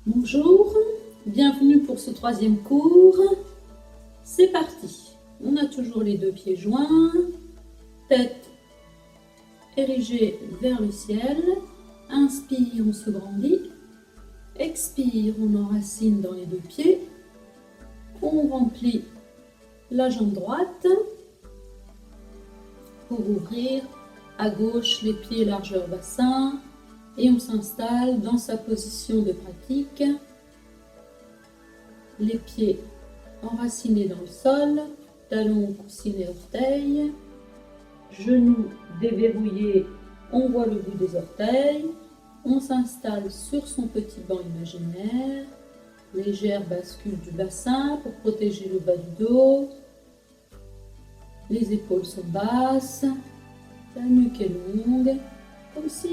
Bonjour, bienvenue pour ce troisième cours. C'est parti. On a toujours les deux pieds joints, tête érigée vers le ciel. Inspire, on se grandit. Expire, on enracine dans les deux pieds. On remplit la jambe droite pour ouvrir à gauche les pieds largeur bassin. Et on s'installe dans sa position de pratique. Les pieds enracinés dans le sol, talons, coussinets, orteils, genoux déverrouillés, on voit le bout des orteils. On s'installe sur son petit banc imaginaire. Légère bascule du bassin pour protéger le bas du dos. Les épaules sont basses, la nuque est longue, comme si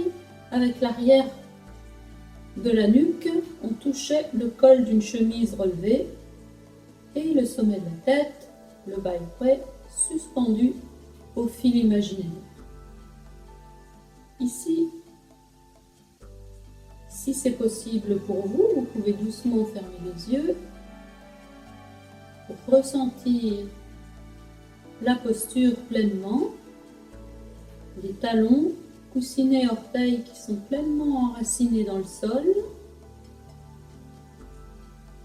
avec l'arrière de la nuque, on touchait le col d'une chemise relevée et le sommet de la tête, le bas est prêt, suspendu au fil imaginaire. Ici, si c'est possible pour vous, vous pouvez doucement fermer les yeux pour ressentir la posture pleinement, les talons, coussinets et orteils qui sont pleinement enracinés dans le sol,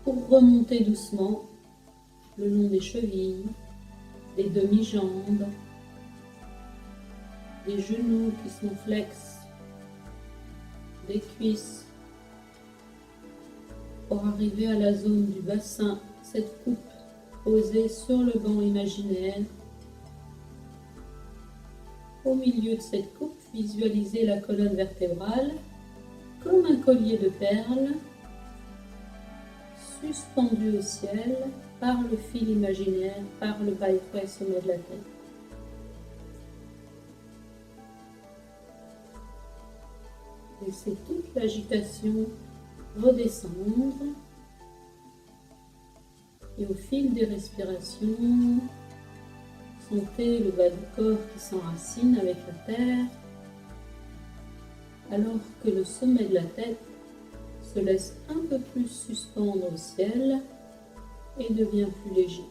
pour remonter doucement le long des chevilles, des demi-jambes, des genoux qui sont flex, des cuisses, pour arriver à la zone du bassin, cette coupe posée sur le banc imaginaire. Au milieu de cette coupe, visualisez la colonne vertébrale comme un collier de perles suspendu au ciel par le fil imaginaire, par le bas étroit sommet de la tête. Laissez toute l'agitation redescendre et au fil des respirations, sentez le bas du corps qui s'enracine avec la terre, alors que le sommet de la tête se laisse un peu plus suspendre au ciel et devient plus léger.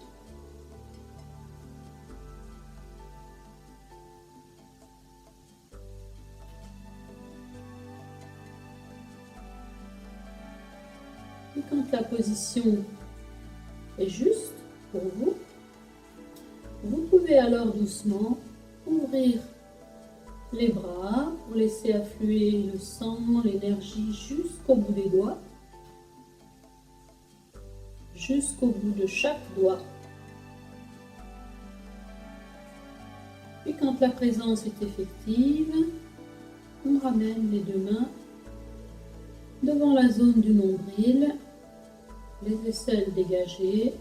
Et quand la position est juste pour vous, vous pouvez alors doucement ouvrir les bras pour laisser affluer le sang, l'énergie jusqu'au bout des doigts, jusqu'au bout de chaque doigt. Puis quand la présence est effective, on ramène les deux mains devant la zone du nombril, les aisselles dégagées.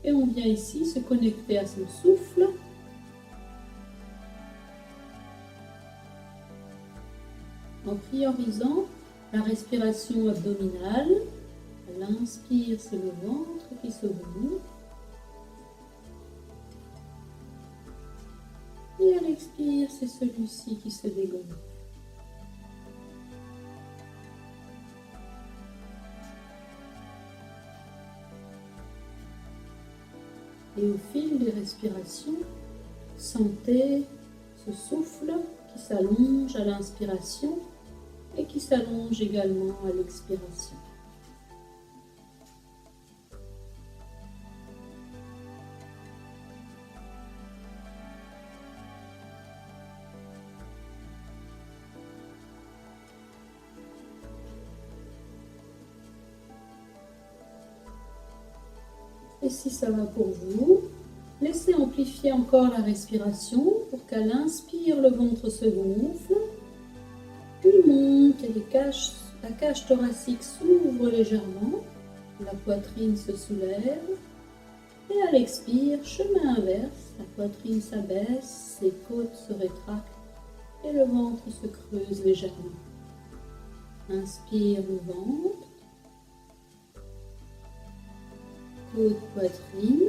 Et on vient ici se connecter à son souffle. En priorisant la respiration abdominale. À l'inspire, c'est le ventre qui se remonte. Et à l'expire, c'est celui-ci qui se dégonfle. Et au fil des respirations, sentez ce souffle qui s'allonge à l'inspiration et qui s'allonge également à l'expiration. Et si ça va pour vous, laissez amplifier encore la respiration pour qu'à l'inspire, le ventre se gonfle, puis monte et la cage thoracique s'ouvre légèrement, la poitrine se soulève, et à l'expire, chemin inverse, la poitrine s'abaisse, les côtes se rétractent et le ventre se creuse légèrement. Inspire le ventre. Côte, poitrine,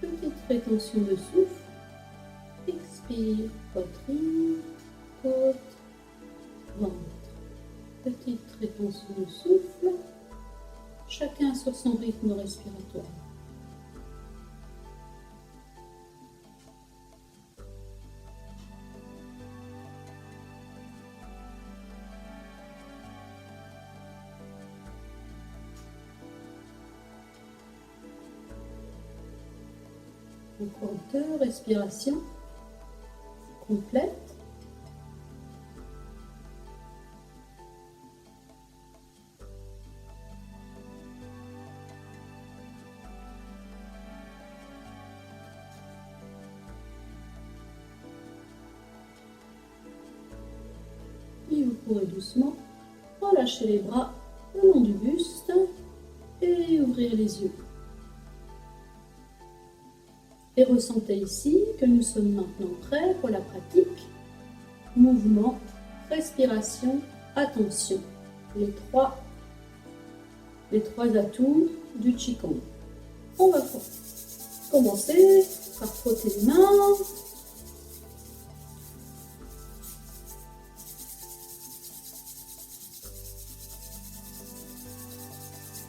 petite rétention de souffle, expire, poitrine, côte, rétention de souffle, chacun sur son rythme respiratoire. Encore 2 respirations complètes. Et vous pourrez doucement relâcher les bras le long du buste et ouvrir les yeux. Et ressentez ici que nous sommes maintenant prêts pour la pratique. Mouvement, respiration, attention. Les trois atouts du Qigong. On va commencer par frotter les mains.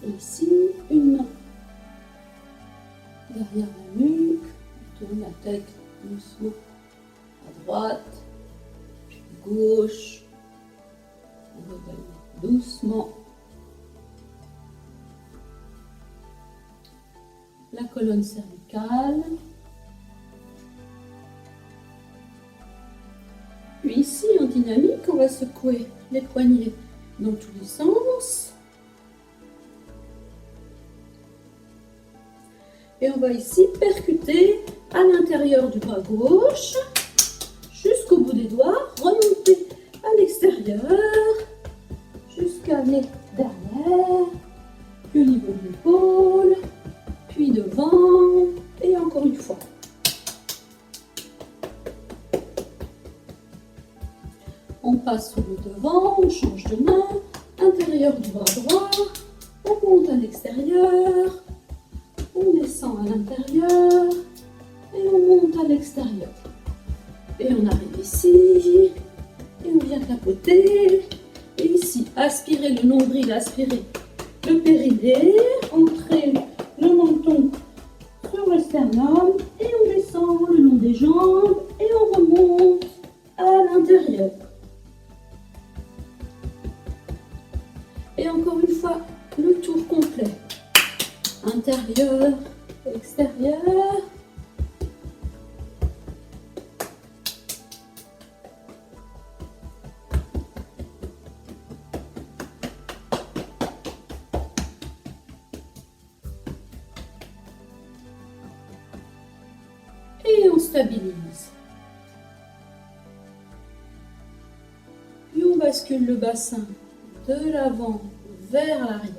Et ici, une main derrière la nuque. On tourne la tête doucement à droite, puis gauche. On réveille doucement la colonne cervicale. Puis ici, en dynamique, on va secouer les poignets dans tous les sens. Et on va ici percuter à l'intérieur du bras gauche, jusqu'au bout des doigts, remonter à l'extérieur, jusqu'à aller derrière, puis au niveau de l'épaule, puis devant, et encore une fois. On passe sur le devant, on change de main, intérieur du bras droit, on monte à l'extérieur, on descend à l'intérieur et on monte à l'extérieur. Et on arrive ici et on vient tapoter. Et ici, aspirer le nombril, aspirer le périnée, entrer le menton sur le sternum et on descend le long des jambes et on remonte à l'intérieur. Et encore une fois, le tour complet. Intérieur, extérieur. Et on stabilise. Puis on bascule le bassin de l'avant vers l'arrière.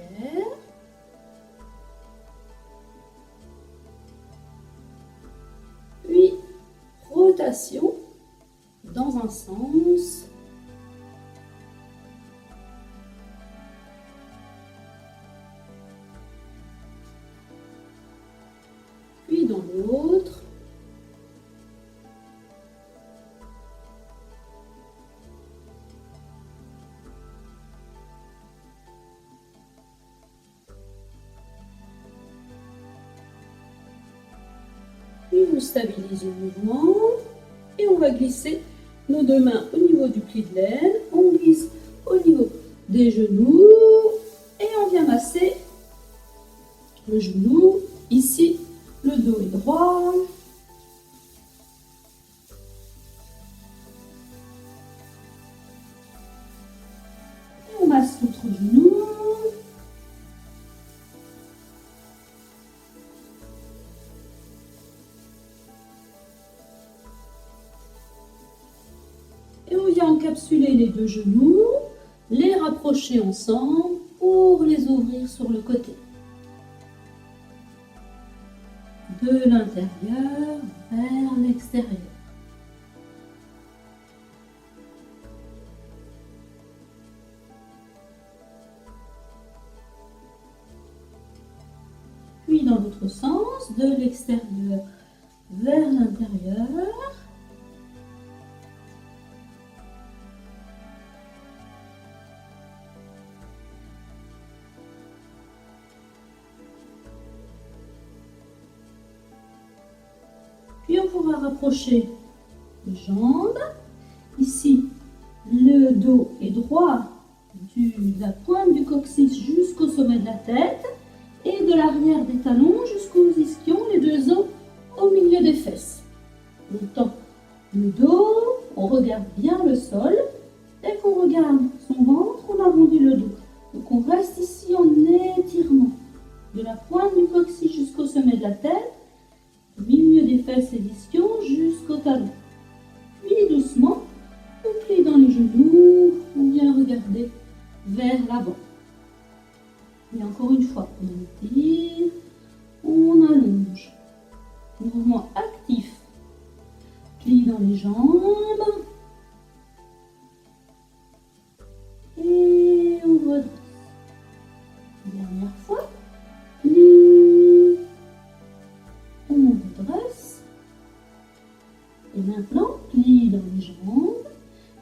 Puis rotation dans un sens. Puis dans l'autre. Puis on stabilise le mouvement et on va glisser nos 2 mains au niveau du pli de l'aine. On glisse au niveau des genoux et on vient masser le genou. Ici, le dos est droit. Et on masse l'autre genou. Et on vient encapsuler les 2 genoux, les rapprocher ensemble pour les ouvrir sur le côté. De l'intérieur vers l'extérieur. Puis dans l'autre sens, de l'extérieur vers l'intérieur. Puis on pourra rapprocher les jambes. Ici, le dos est droit de la pointe du coccyx jusqu'au sommet de la tête et de l'arrière des talons jusqu'aux ischions, les deux os au milieu des fesses. On tend le dos, on regarde bien le sol. Dès qu'on regarde son ventre, on arrondit le dos. Donc on reste ici en étirement de la pointe du coccyx jusqu'au sommet de la tête, du milieu des fesses et ischions jusqu'au talon. Puis doucement, on plie dans les genoux, on vient regarder vers l'avant. Et encore une fois, on étire, on allonge. Mouvement actif. Plie dans les jambes. Et on redresse. Dernière fois. Plie. On redresse. Et maintenant, plie dans les jambes.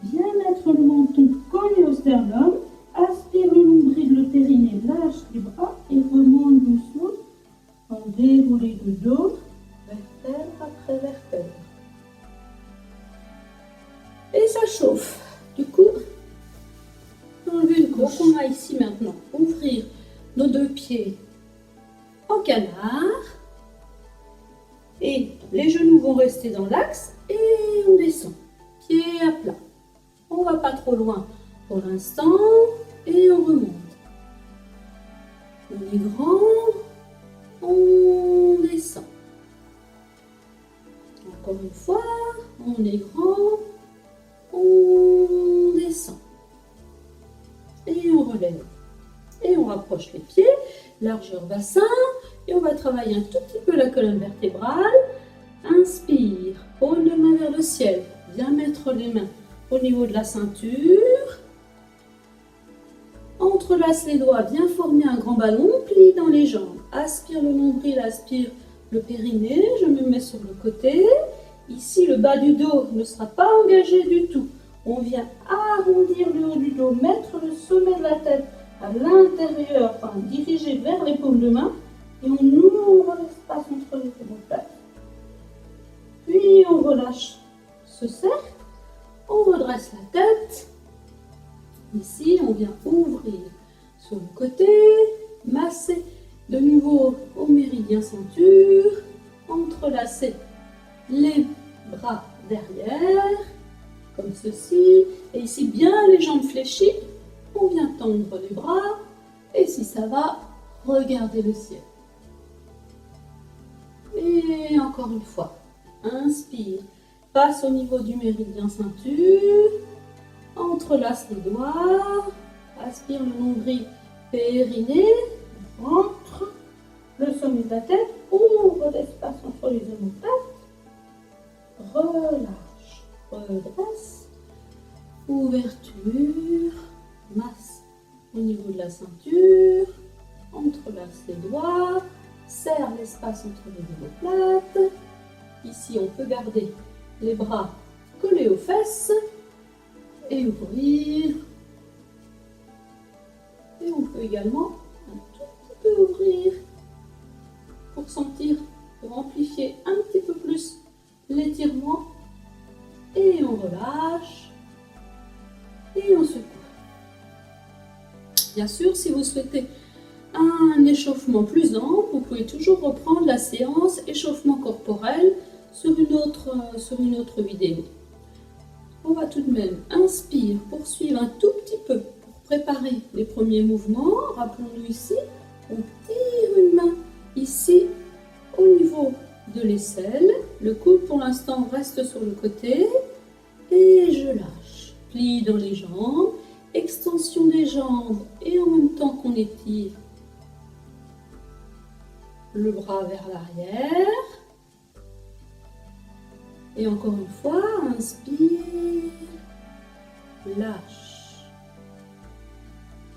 Viens mettre le menton collé au sternum. Aspire le nombril, le périnée, lâche les bras et remonte doucement en déroulé de dos, vertèbre après vertèbre. Et ça chauffe. Du coup, enlever une couche. Donc on va ici maintenant ouvrir nos deux pieds en canard. Et les genoux vont rester dans l'axe et on descend. Pied à plat. On va pas trop loin pour l'instant et on remonte. On est grand, on descend. Encore une fois, on est grand, on descend. Et on relève. Et on rapproche les pieds, largeur bassin. Et on va travailler un tout petit peu la colonne vertébrale. Inspire, pôle de main vers le ciel. Viens mettre les mains au niveau de la ceinture. Entrelace les doigts, viens former un grand ballon, plie dans les jambes. Aspire le nombril, aspire le périnée. Je me mets sur le côté. Ici, le bas du dos ne sera pas engagé du tout. On vient arrondir le haut du dos, mettre le sommet de la tête à l'intérieur, enfin dirigé vers les paumes de main. Et on ouvre l'espace entre les omoplates. Puis on relâche ce cercle. On redresse la tête. Ici, on vient ouvrir sur le côté, masser de nouveau au méridien ceinture, entrelacer les bras derrière, comme ceci. Et ici, bien les jambes fléchies, on vient tendre les bras. Et si ça va, regardez le ciel. Et encore une fois, inspire, passe au niveau du méridien ceinture, entrelace les doigts, aspire le nombril périnée, rentre le sommet de la tête, ouvre l'espace entre les omoplates, relâche, redresse, ouverture, masse au niveau de la ceinture, entrelace les doigts, serre l'espace entre les omoplates. Ici, on peut garder les bras collés aux fesses et ouvrir. Et on peut également un tout petit peu ouvrir pour sentir, pour amplifier un petit peu plus l'étirement. Et on relâche et on secoue. Bien sûr, si vous souhaitez un échauffement plus ample, vous pouvez toujours reprendre la séance échauffement corporel sur une autre vidéo. On va tout de même inspire, poursuivre un tout petit peu pour préparer les premiers mouvements. Rappelons-nous ici, on tire une main ici au niveau de l'aisselle. Le coude pour l'instant reste sur le côté et je lâche. Plie dans les jambes, extension des jambes et en même temps qu'on étire le bras vers l'arrière. Et encore une fois, inspire, lâche.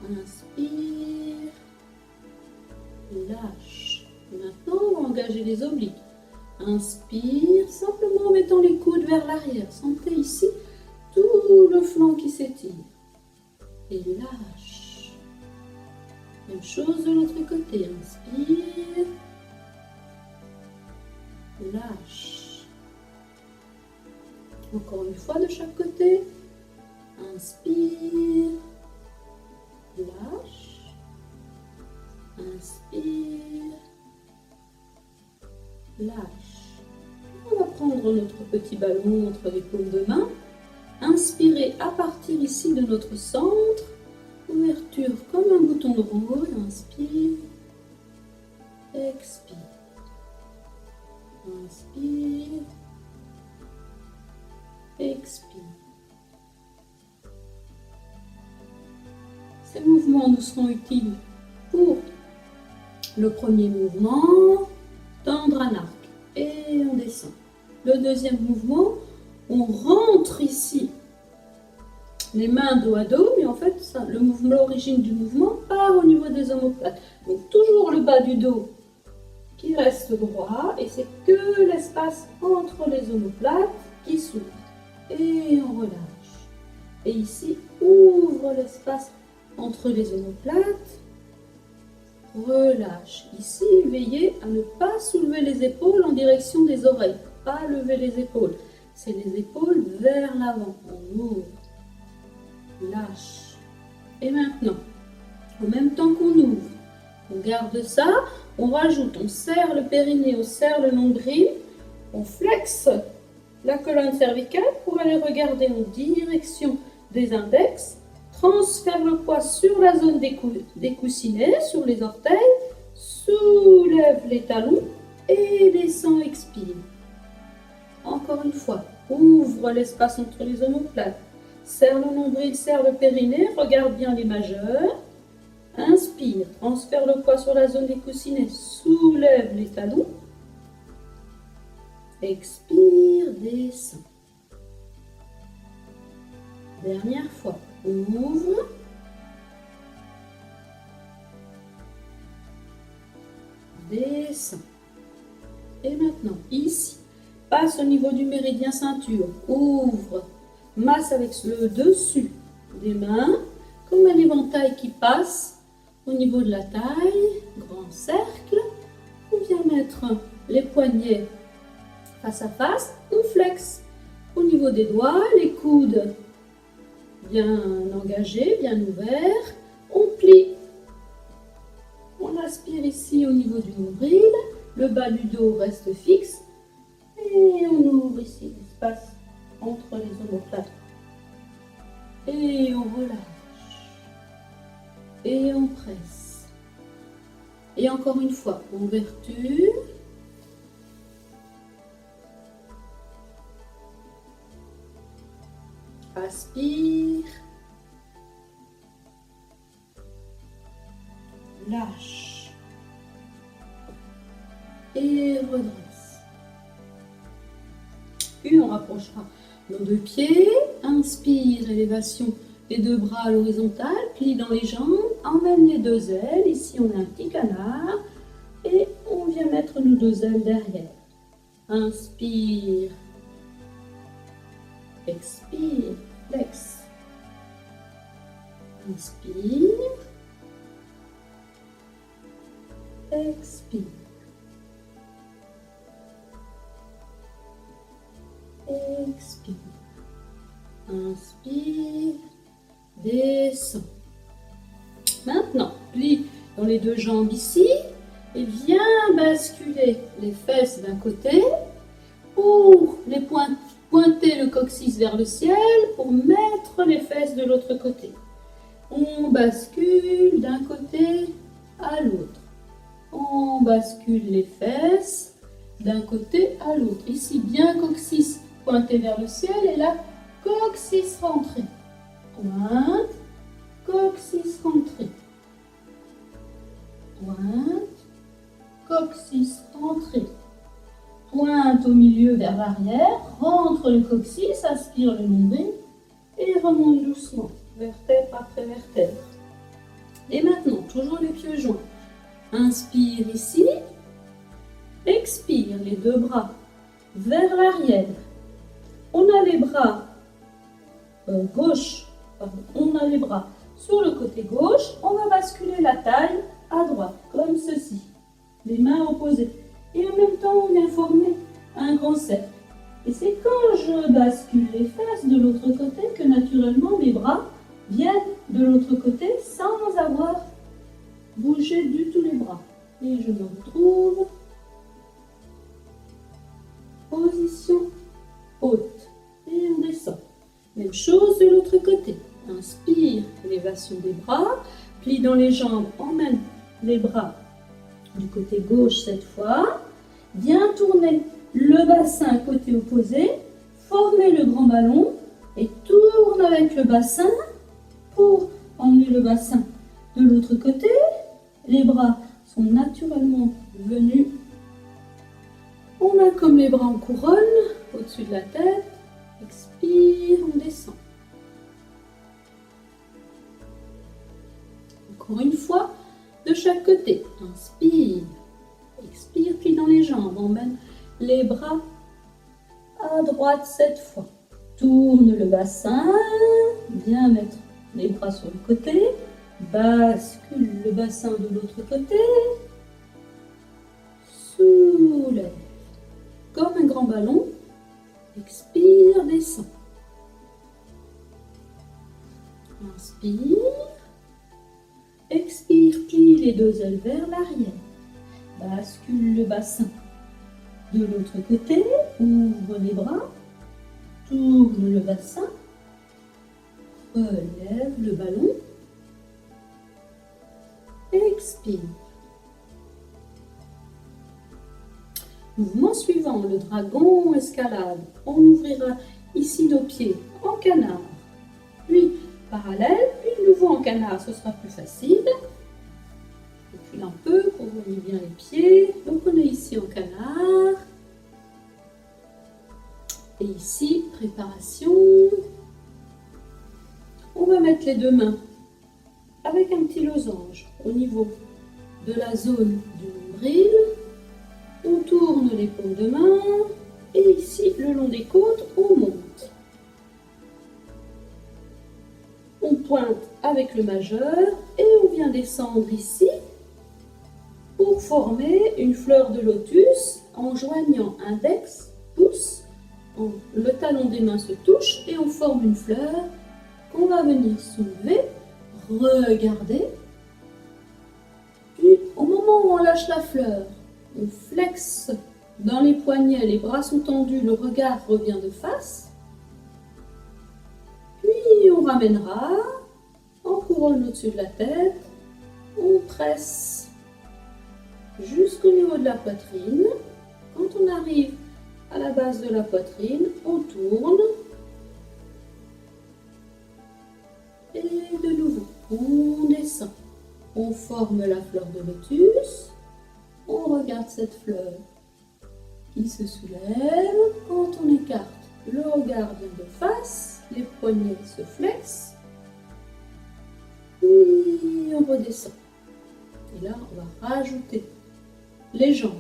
Inspire, lâche. Maintenant, on va engager les obliques. Inspire, simplement en mettant les coudes vers l'arrière. Sentez ici tout le flanc qui s'étire. Et lâche. Même chose de l'autre côté. Inspire, lâche. Encore une fois de chaque côté. Inspire. Lâche. Inspire. Lâche. On va prendre notre petit ballon entre les paumes de main. Inspirez à partir ici de notre centre. Ouverture comme un bouton de rose. Inspire. Expire. Inspire. Expire. Ces mouvements nous seront utiles pour le premier mouvement, tendre un arc et on descend. Le deuxième mouvement, on rentre ici les mains dos à dos, mais en fait, l'origine du mouvement part au niveau des omoplates. Donc toujours le bas du dos qui reste droit et c'est que l'espace entre les omoplates qui s'ouvre. Et on relâche. Et ici, ouvre l'espace entre les omoplates. Relâche. Ici, veillez à ne pas soulever les épaules en direction des oreilles. Pas lever les épaules. C'est les épaules vers l'avant. On ouvre. Lâche. Et maintenant, en même temps qu'on ouvre, on garde ça, on rajoute, on serre le périnée, on serre le nombril, on flexe la colonne cervicale pour aller regarder en direction des index, transfère le poids sur la zone des coussinets, sur les orteils, soulève les talons et descend, expire. Encore une fois, ouvre l'espace entre les omoplates, serre le nombril, serre le périnée, regarde bien les majeurs. Inspire, transfère le poids sur la zone des coussinets, soulève les talons. Expire, descend. Dernière fois, ouvre. Descend. Et maintenant, ici, passe au niveau du méridien ceinture, ouvre. Masse avec le dessus des mains, comme un éventail qui passe au niveau de la taille, grand cercle. On vient mettre les poignets face à face, on flexe au niveau des doigts, les coudes bien engagés, bien ouverts, on plie. On aspire ici au niveau du nombril, le bas du dos reste fixe et on ouvre ici l'espace entre les omoplates. Et on relâche. Et on presse. Et encore une fois, ouverture. Aspire. Lâche. Et redresse. Puis on rapprochera nos deux pieds. Inspire, élévation des deux bras à l'horizontale, plie dans les jambes, emmène les deux ailes. Ici on a un petit canard. Et on vient mettre nos deux ailes derrière. Inspire. Expire, flex. Inspire. Expire. Expire. Inspire. Descend. Maintenant, plie dans les deux jambes ici et viens basculer les fesses d'un côté pour les pointer le coccyx vers le ciel pour mettre les fesses de l'autre côté. On bascule d'un côté à l'autre. On bascule les fesses d'un côté à l'autre. Ici, bien coccyx pointé vers le ciel et là, coccyx rentré. Pointe, coccyx rentré. Pointe, coccyx rentré. Pointe au milieu vers l'arrière, rentre le coccyx, aspire le nombril et remonte doucement, vertèbre après vertèbre. Et maintenant, toujours les pieds joints. Inspire ici, expire les deux bras vers l'arrière. On a les bras on a les bras sur le côté gauche, on va basculer la taille à droite, comme ceci, les mains opposées. Et en même temps, on vient former un grand cercle. Et c'est quand je bascule les fesses de l'autre côté que naturellement mes bras viennent de l'autre côté sans avoir bougé du tout les bras. Et je me retrouve position haute. Et on descend. Même chose de l'autre côté. Inspire, élévation des bras, plie dans les jambes, emmène les bras du côté gauche cette fois. Bien tourner le bassin côté opposé, former le grand ballon et tourne avec le bassin pour emmener le bassin de l'autre côté. Les bras sont naturellement venus. On a comme les bras en couronne au-dessus de la tête. Expire, on descend. Encore une fois, de chaque côté. Inspire, expire, plie dans les jambes. Emmène les bras à droite cette fois. Tourne le bassin, bien mettre les bras sur le côté. Bascule le bassin de l'autre côté. Soulève. Comme un grand ballon. Expire, descend. Inspire. Expire, plie les deux ailes vers l'arrière. Bascule le bassin de l'autre côté. Ouvre les bras. Tourne le bassin. Relève le ballon. Expire. Mouvement suivant, le dragon escalade. On ouvrira ici nos pieds en canard, puis parallèle, puis de nouveau en canard, ce sera plus facile. Je recule un peu pour que vous voyez bien les pieds. Donc on est ici en canard. Et ici, préparation. On va mettre les deux mains avec un petit losange au niveau de la zone du nombril. On tourne les paumes de main et ici, le long des côtes, on monte. On pointe avec le majeur et on vient descendre ici pour former une fleur de lotus en joignant index, pouce. Le talon des mains se touche et on forme une fleur qu'on va venir soulever, regarder. Puis au moment où on lâche la fleur, on flexe dans les poignets, les bras sont tendus, le regard revient de face. Puis on ramènera en couronne au-dessus de la tête. On presse jusqu'au niveau de la poitrine. Quand on arrive à la base de la poitrine, on tourne. Et de nouveau, on descend. On forme la fleur de lotus. On regarde cette fleur qui se soulève. Quand on écarte, le regard vient de face, les poignets se flexent. Et on redescend. Et là, on va rajouter les jambes.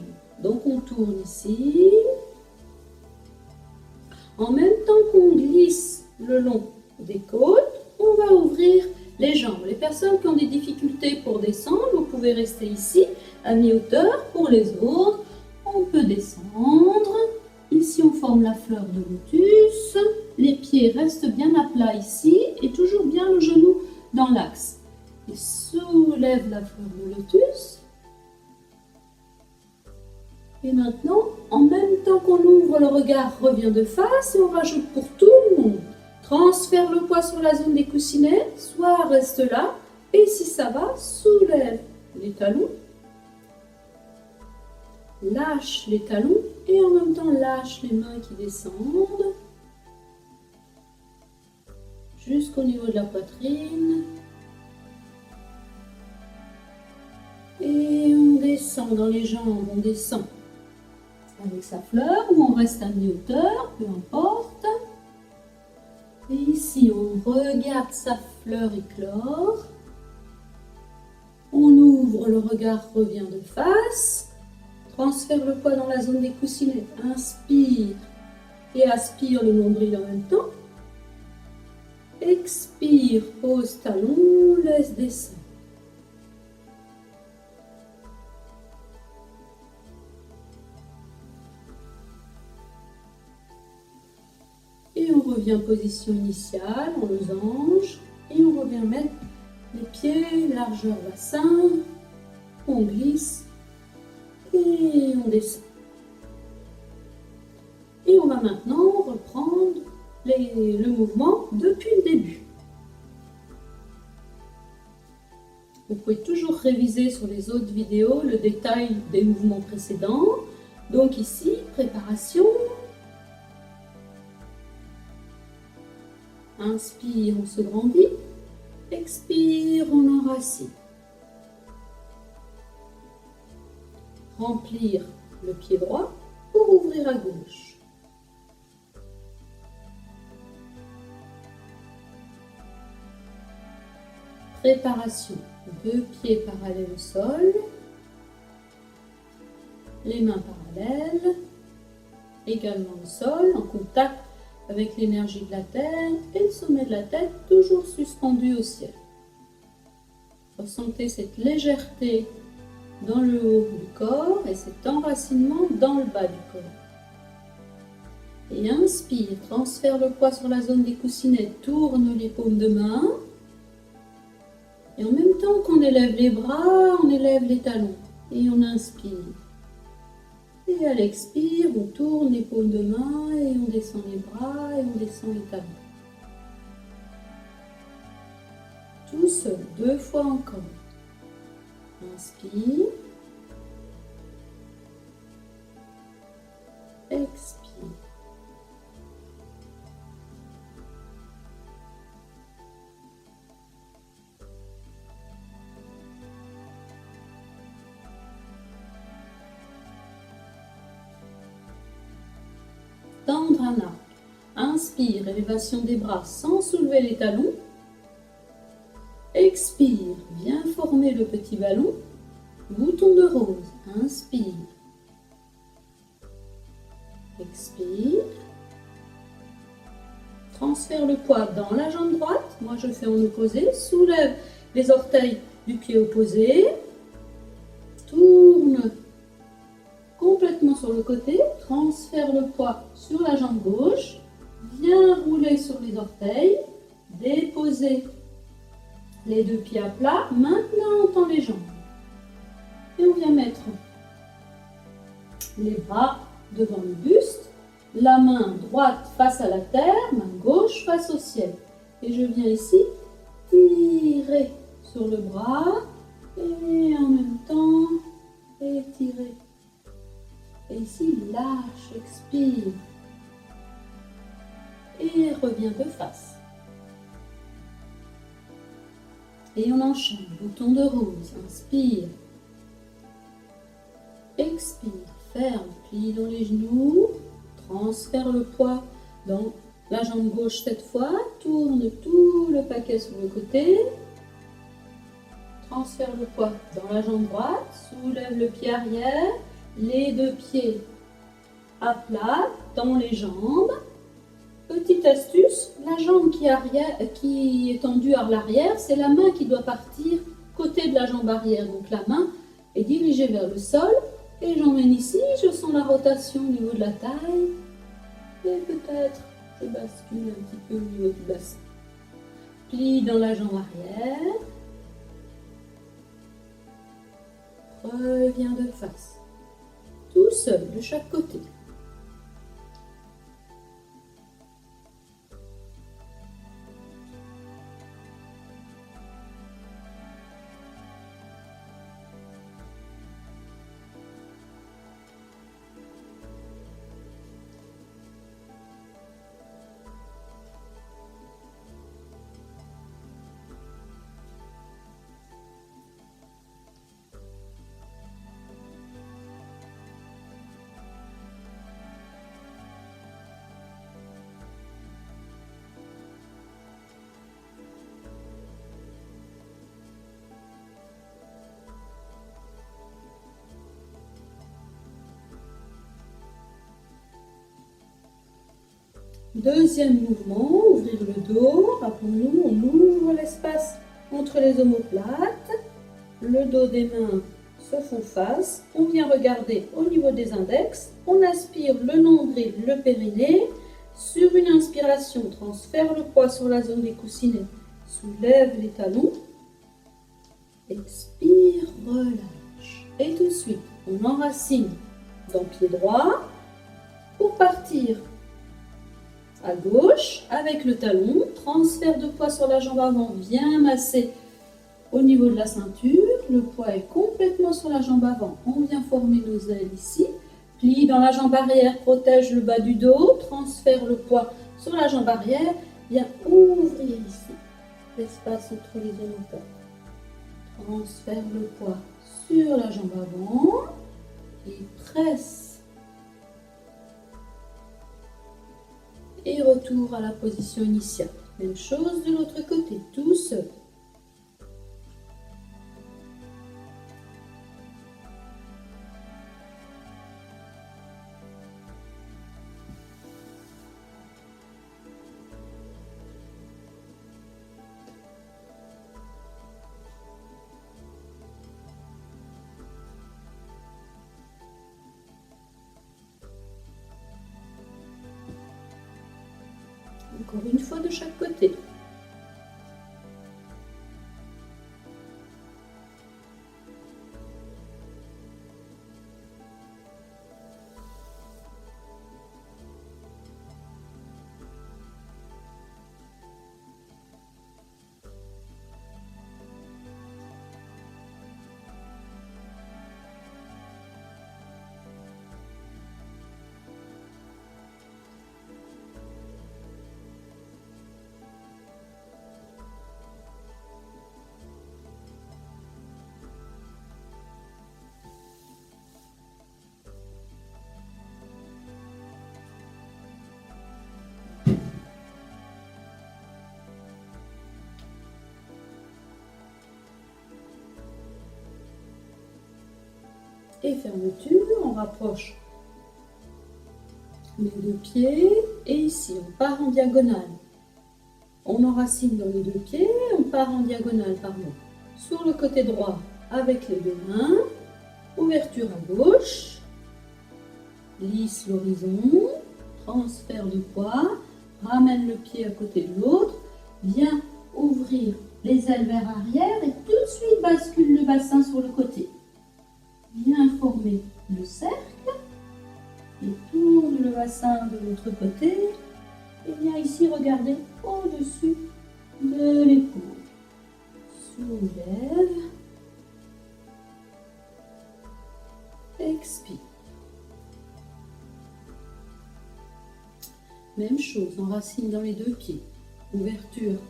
Donc on tourne ici. En même temps qu'on glisse le long des côtes, on va ouvrir les jambes. Les personnes qui ont des difficultés pour descendre, vous pouvez rester ici à mi-hauteur. Pour les autres, on peut descendre. Ici, on forme la fleur de lotus. Les pieds restent bien à plat ici et toujours bien le genou dans l'axe. Et soulève la fleur de lotus. Et maintenant, en même temps qu'on ouvre, le regard revient de face et on rajoute pour tout le monde. Transfère le poids sur la zone des coussinets, soit reste là, et si ça va, soulève les talons, lâche les talons, et en même temps lâche les mains qui descendent, jusqu'au niveau de la poitrine, et on descend dans les jambes, on descend avec sa fleur, ou on reste à mi-hauteur, peu importe. Et ici, on regarde sa fleur éclore. On ouvre, le regard revient de face. Transfère le poids dans la zone des coussinets. Inspire et aspire le nombril en même temps. Expire, pose talon, laisse descendre. revient en position initiale, en losange, et on revient mettre les pieds, largeur bassin, on glisse et on descend. Et on va maintenant reprendre le mouvement depuis le début. Vous pouvez toujours réviser sur les autres vidéos le détail des mouvements précédents. Donc ici, préparation. Inspire, on se grandit. Expire, on enracine. Remplir le pied droit pour ouvrir à gauche. Préparation. 2 pieds parallèles au sol. Les mains parallèles. Également au sol, en contact avec l'énergie de la terre et le sommet de la tête toujours suspendu au ciel. Ressentez cette légèreté dans le haut du corps et cet enracinement dans le bas du corps. Et inspire, transfère le poids sur la zone des coussinets, tourne les paumes de main. Et en même temps qu'on élève les bras, on élève les talons. Et on inspire. Et à l'expire, on tourne les paumes de main et on descend les bras et on descend les talons. Tout seul, 2 fois encore. Inspire. Expire. Tendre un arc. Inspire, élévation des bras sans soulever les talons. Expire, viens former le petit ballon. Bouton de rose. Inspire. Expire. Transfère le poids dans la jambe droite. Moi, je fais en opposé. Soulève les orteils du pied opposé. Tourne complètement sur le côté. Transfère le poids sur la jambe gauche. Viens rouler sur les orteils. Déposer les 2 pieds à plat. Maintenant, on tend les jambes. Et on vient mettre les bras devant le buste. La main droite face à la terre, main gauche face au ciel. Et je viens ici tirer sur le bras et en même temps étirer. Et ici, lâche, expire. Et reviens de face. Et on enchaîne. Bouton de rose. Inspire. Expire. Ferme. Plie dans les genoux. Transfère le poids dans la jambe gauche cette fois. Tourne tout le paquet sur le côté. Transfère le poids dans la jambe droite. Soulève le pied arrière. Les 2 pieds à plat dans les jambes. Petite astuce, la jambe qui est tendue à l'arrière, c'est la main qui doit partir côté de la jambe arrière. Donc la main est dirigée vers le sol et j'emmène ici, je sens la rotation au niveau de la taille et peut-être je bascule un petit peu au niveau du bassin. Plie dans la jambe arrière. Reviens de face. Tout seul, de chaque côté. Deuxième mouvement, ouvrir le dos. Rappelons-nous, on ouvre l'espace entre les omoplates. Le dos des mains se font face. On vient regarder au niveau des index. On aspire le nombril, le périnée. Sur une inspiration, transfère le poids sur la zone des coussinets. Soulève les talons. Expire, relâche. Et tout de suite, on enracine dans pied droit pour partir à gauche avec le talon. Transfert de poids sur la jambe avant, bien masser au niveau de la ceinture. Le poids est complètement sur la jambe avant. On vient former nos ailes ici. Plie dans la jambe arrière, protège le bas du dos. Transfère le poids sur la jambe arrière. Viens ouvrir ici l'espace entre les omoplates. Transfère le poids sur la jambe avant et presse. Et retour à la position initiale. Même chose de l'autre côté, tout seul. Encore une fois de chaque côté. Et fermeture, on rapproche les deux pieds et ici on part en diagonale. On enracine dans les deux pieds, on part en diagonale, pardon. Sur le côté droit avec les deux mains, ouverture à gauche, lisse l'horizon, transfert de poids, ramène le pied à côté de l'autre, viens ouvrir les ailes vers arrière et tout de suite bascule le bassin sur le côté. Viens former le cercle et tourne le bassin de l'autre côté et viens ici regarder au-dessus de l'épaule. Soulève, expire. Même chose, enracine dans les deux pieds. Ouverture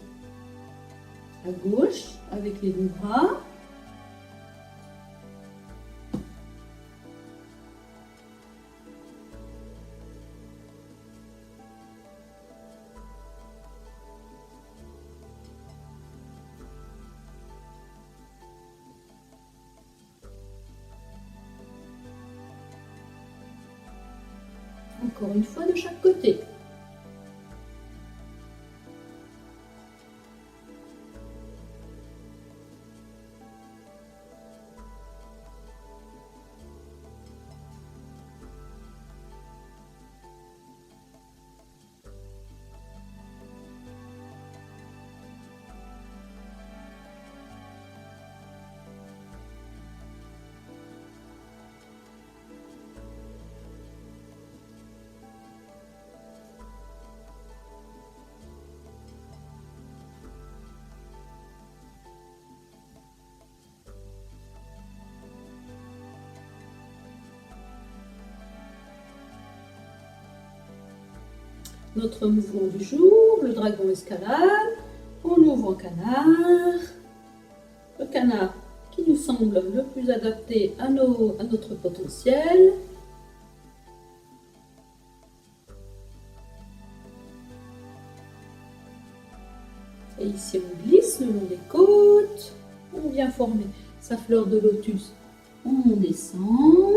à gauche avec les deux bras. Encore une fois de chaque côté. Notre mouvement du jour, le dragon escalade, on ouvre en canard. Le canard qui nous semble le plus adapté à notre potentiel. Et ici on glisse le long des côtes, on vient former sa fleur de lotus. On descend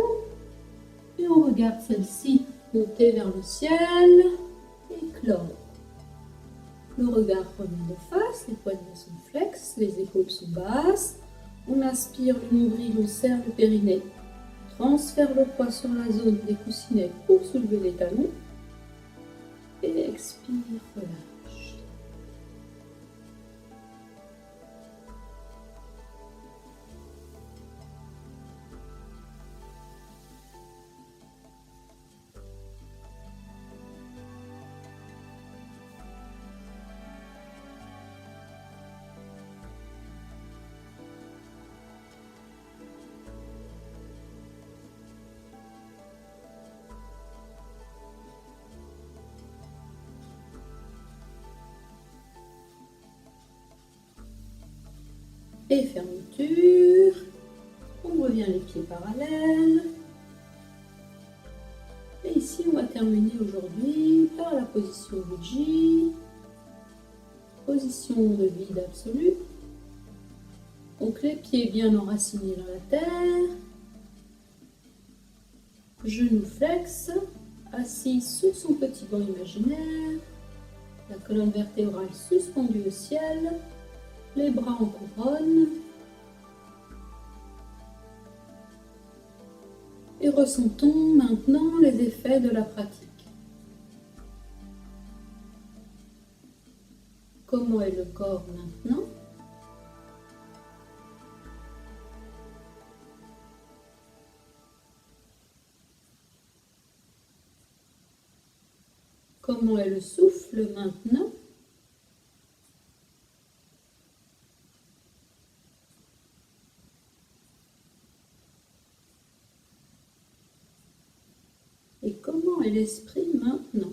et on regarde celle-ci monter vers le ciel. Éclore. Le regard revient de face, les poignets sont flex, les épaules sont basses. On aspire le nombril, on serre le périnée. Transfère le poids sur la zone des coussinets pour soulever les talons. Et expire, relâche. Et fermeture. On revient les pieds parallèles. Et ici, on va terminer aujourd'hui par la position Bujji, position de vide absolu. Donc les pieds bien enracinés dans la terre, genoux flex, assis sur son petit banc imaginaire, la colonne vertébrale suspendue au ciel, les bras en couronne. Et ressentons maintenant les effets de la pratique. Comment est le corps maintenant? Comment est le souffle maintenant? Et comment est l'esprit maintenant?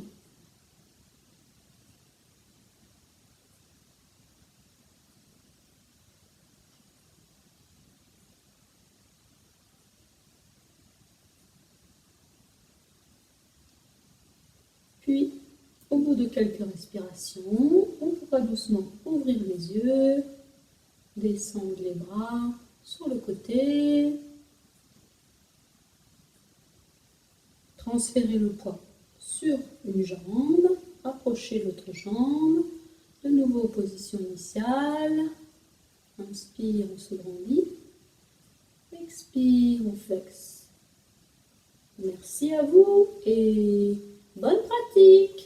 Puis, au bout de quelques respirations, on pourra doucement ouvrir les yeux, descendre les bras sur le côté, transférer le poids sur une jambe, approcher l'autre jambe, de nouveau position initiale, inspire, on se grandit, expire, on flexe. Merci à vous et bonne pratique!